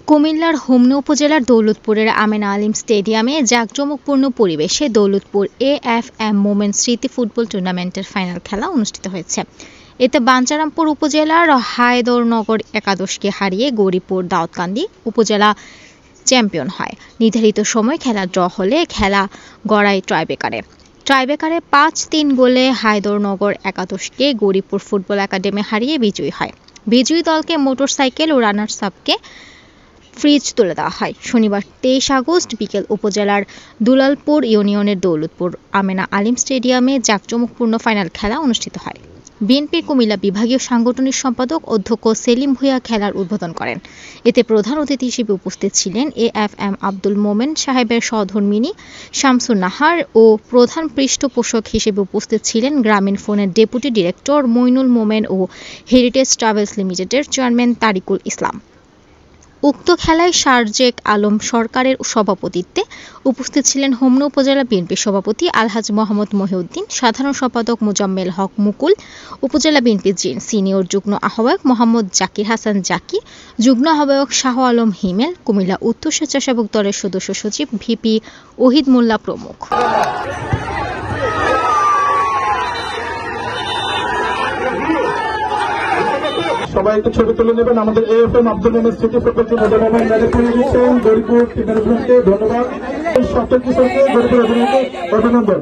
কুমিল্লার হোমনা উপজেলার দৌলতপুরের আমেনা আলীম স্টেডিয়ামে জাঁকজমকপূর্ণ পরিবেশে দৌলতপুর এএফএম মোমেন্ট স্মৃতি ফুটবল টুর্নামেন্টের ফাইনাল খেলা অনুষ্ঠিত হয়েছে। এতে বাঞ্ছারামপুর উপজেলার হায়দরনগর একাদশকে হারিয়ে গৌরীপুর দাউদকান্দি উপজেলা চ্যাম্পিয়ন হয়। নির্ধারিত সময় খেলা ড্র হলে খেলা গড়ায় টাইব্রেকারে ৫-৩ গোলে হায়দরনগর একাদশকে গৌরীপুর ফুটবল একাডেমি হারিয়ে বিজয়ী হয়। বিজয়ী দলকে মোটরসাইকেল ও রানার্স আপকে ফ্রিজ তুলে দেওয়া হয়। শনিবার ২৩ আগস্ট বিকেল উপজেলার দুলালপুর ইউনিয়নের দৌলতপুর আমেনা আলীম স্টেডিয়ামে জাঁকজমকপূর্ণ ফাইনাল খেলা অনুষ্ঠিত হয়। বিএনপির কুমিল্লা বিভাগীয় সাংগঠনিক সম্পাদক অধ্যক্ষ সেলিম ভূঁইয়া খেলার উদ্বোধন করেন। এতে প্রধান অতিথি হিসেবে উপস্থিত ছিলেন এএফএম আব্দুল মোমেন সাহেবের সহধর্মিণী শামসুন নাহার ও প্রধান পৃষ্ঠপোষক হিসেবে উপস্থিত ছিলেন গ্রামীণ ফোনের ডেপুটি ডিরেক্টর মইনুল মোমেন ও হেরিটেজ ট্রাভেলস লিমিটেডের চেয়ারম্যান তারিকুল ইসলাম। উক্ত খেলায় শারজেক আলম সরকারের সভাপতিত্বে উপস্থিত ছিলেন হোমনা উপজেলা বিএনপির সভাপতি আলহাজ মোহাম্মদ মহিউদ্দিন, সাধারণ সম্পাদক মোজাম্মেল হক মুকুল, উপজেলা বিএনপির সিনিয়র যুগ্ম আহ্বায়ক মোহাম্মদ জাকির হাসান জাকি, যুগ্ম আহ্বায়ক শাহ আলম হিমেল, কুমিল্লা উত্তর স্বেচ্ছাসেবক দলের সদস্য সচিব ভিপি ওহিদ মোল্লা প্রমুখ। সবাই একটু ছবি তুলে নেবেন। আমাদের এএফএম আব্দুল মোমেন স্মৃতি ফুটবল টিম গৌরীপুর টিমের ধন্যবাদ। সপ্তম কিশোরকে গৌরীপুর অভিনন্দন।